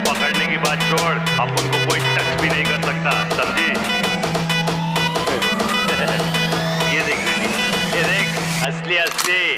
पकड़ने की बात छोड़, अब उनको कोई टच भी नहीं कर सकता, समझी? ये देख बेटी, ये देख, असली असली